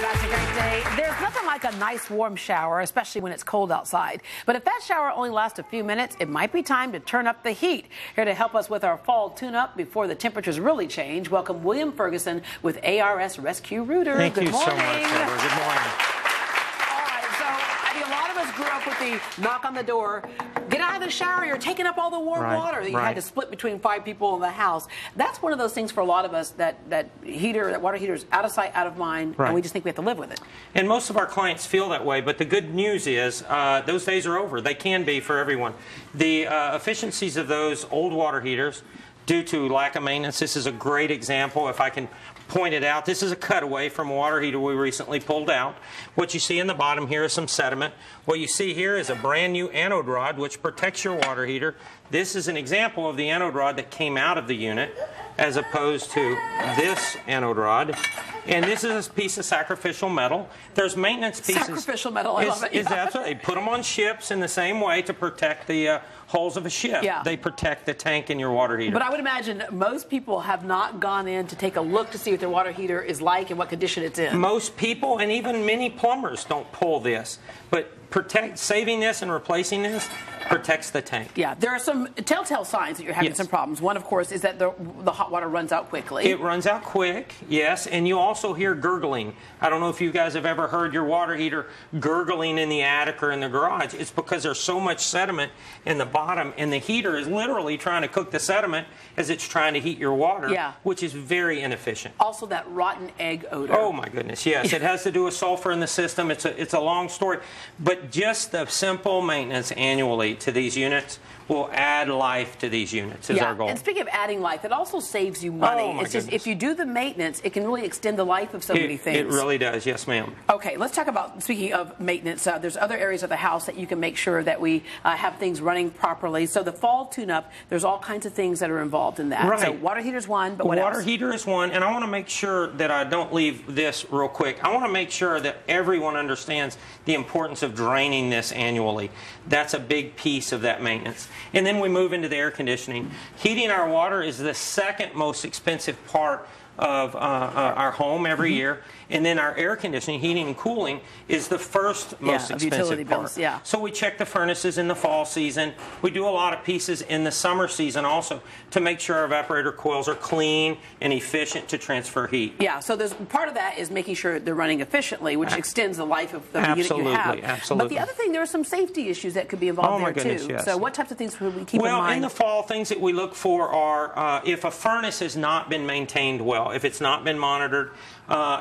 That's a great day. There's nothing like a nice warm shower, especially when it's cold outside. But if that shower only lasts a few minutes, it might be time to turn up the heat. Here to help us with our fall tune-up before the temperatures really change, welcome William Ferguson with ARS Rescue Rooter. Thank Good you morning. so much, Deborah. Good morning. All right, so I mean, a lot of us grew up with the knock on the door, get out of the shower, you're taking up all the warm water that you had to split between 5 people in the house. That's one of those things for a lot of us that water heater is out of sight, out of mind, and we just think we have to live with it. And most of our clients feel that way, but the good news is those days are over. They can be for everyone. The efficiencies of those old water heaters, due to lack of maintenance, this is a great example. If I can point it out, this is a cutaway from a water heater we recently pulled out. What you see in the bottom here is some sediment. What you see here is a brand new anode rod which protects your water heater. This is an example of the anode rod that came out of the unit as opposed to this anode rod. And this is a piece of sacrificial metal. There's maintenance pieces. Sacrificial metal, I love it. Is absolutely. They put them on ships in the same way to protect the hulls of a ship. Yeah. They protect the tank in your water heater. But I would imagine most people have not gone in to take a look to see what their water heater is like and what condition it's in. Most people, and even many plumbers, don't pull this. But saving this and replacing this protects the tank. Yeah, there are some telltale signs that you're having some problems. One, of course, is that the hot water runs out quickly. It runs out quick, yes, and you also hear gurgling. I don't know if you guys have ever heard your water heater gurgling in the attic or in the garage. It's because there's so much sediment in the bottom, and the heater is literally trying to cook the sediment as it's trying to heat your water, which is very inefficient. Also, that rotten egg odor. Oh my goodness, yes. It has to do with sulfur in the system. It's a long story, but just the simple maintenance annually to these units will add life to these units is our goal. And speaking of adding life, it also saves you money. Oh, my it's just goodness. if you do the maintenance, it can really extend the life of so many things. It really does, yes ma'am. Okay, let's talk about, speaking of maintenance, there's other areas of the house that you can make sure that we have things running properly. So the fall tune-up, there's all kinds of things that are involved in that. Right. So water heater's one, but what else? Water heater is one, and I want to make sure that I don't leave this real quick. I want to make sure that everyone understands the importance of draining this annually. That's a big piece of that maintenance. And then we move into the air conditioning. Heating our water is the second most expensive part of our home every year, and then our air conditioning, heating and cooling, is the first most expensive part. So we check the furnaces in the fall season. We do a lot of pieces in the summer season also to make sure our evaporator coils are clean and efficient to transfer heat. Yeah, so there's part of that is making sure they're running efficiently, which extends the life of the unit you have. Absolutely. But the other thing, there are some safety issues that could be involved there too. Yes. So what types of things would we keep in mind? Well, in the fall, things that we look for are if a furnace has not been maintained well, if it's not been monitored,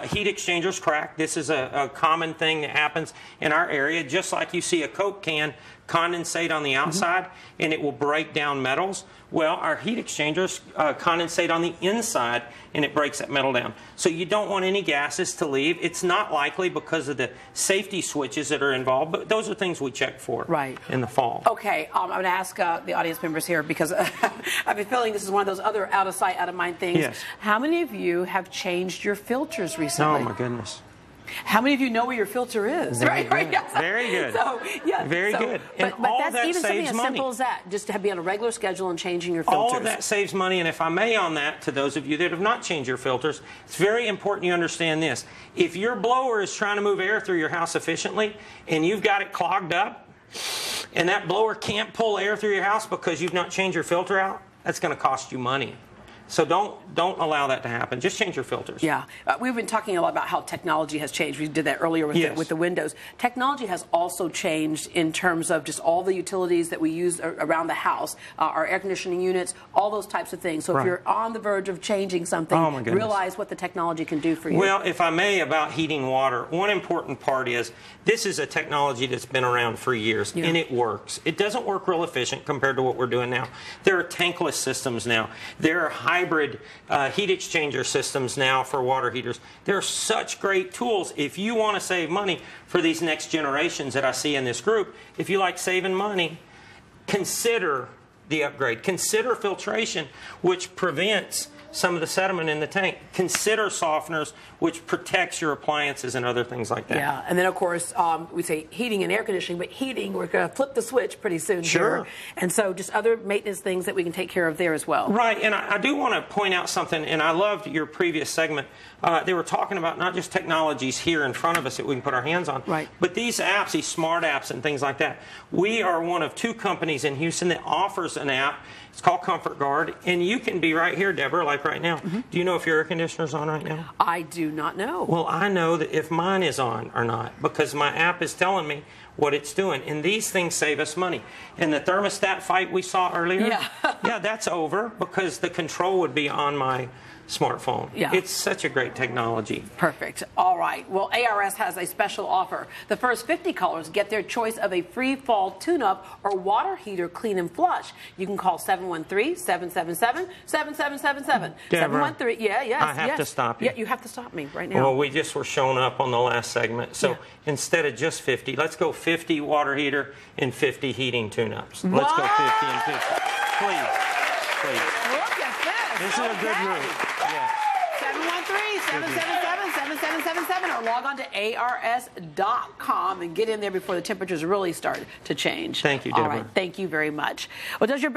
heat exchangers crack. This is a common thing that happens in our area. Just like you see a Coke can condensate on the outside and it will break down metals. Well, our heat exchangers condensate on the inside and it breaks that metal down. So you don't want any gases to leave. It's not likely because of the safety switches that are involved, but those are things we check for in the fall. Okay, I'm going to ask the audience members here because I've been feeling this is one of those other out of sight, out of mind things. Yes. How many of you have changed your filters recently? Oh my goodness. How many of you know where your filter is? Very good. Very good. So, very good. And but all that's that even something saves as money. simple as that, just to be on a regular schedule and changing your filters. All of that saves money, and if I may on that, to those of you that have not changed your filters, it's very important you understand this. If your blower is trying to move air through your house efficiently and you've got it clogged up and that blower can't pull air through your house because you've not changed your filter out, that's going to cost you money. So don't allow that to happen. Just change your filters. Yeah. We've been talking a lot about how technology has changed. We did that earlier with the windows. Technology has also changed in terms of just all the utilities that we use around the house, our air conditioning units, all those types of things. So if you're on the verge of changing something, realize what the technology can do for you. Well, if I may, about heating water, one important part is this is a technology that's been around for years, and it works. It doesn't work real efficient compared to what we're doing now. There are tankless systems now. There are hybrid heat exchanger systems now for water heaters. There are such great tools. If you want to save money for these next generations that I see in this group, if you like saving money, consider the upgrade. Consider filtration, which prevents some of the sediment in the tank. Consider softeners, which protects your appliances and other things like that. Yeah, and then of course we say heating and air conditioning, but heating, we're going to flip the switch pretty soon. Sure. Here. And so just other maintenance things that we can take care of there as well. Right, and I do want to point out something, and I loved your previous segment. They were talking about not just technologies here in front of us that we can put our hands on, right, but these apps, these smart apps and things like that. We are one of 2 companies in Houston that offers an app. It's called Comfort Guard, and you can be right here, Deborah, like right now. Do you know if your air conditioner's on right now? I do not know. Well, I know that if mine is on or not, because my app is telling me what it's doing. And these things save us money. And the thermostat fight we saw earlier, yeah, that's over because the control would be on my smartphone. Yeah. It's such a great technology. Perfect. All right. Well, ARS has a special offer. The first 50 callers get their choice of a free fall tune-up or water heater clean and flush. You can call 713-777-7777. Deborah, 713. Yeah, yes. I have to stop you. Yeah, you have to stop me right now. Well, we just were showing up on the last segment. So instead of just 50, let's go 50 water heater and 50 heating tune-ups. Let's go 50 and 50. Please. Please. Look at this. This is a good room. Yeah. 713-777-7777 or log on to ars.com and get in there before the temperatures really start to change. Thank you, Deborah. All right. Thank you very much. Well, does your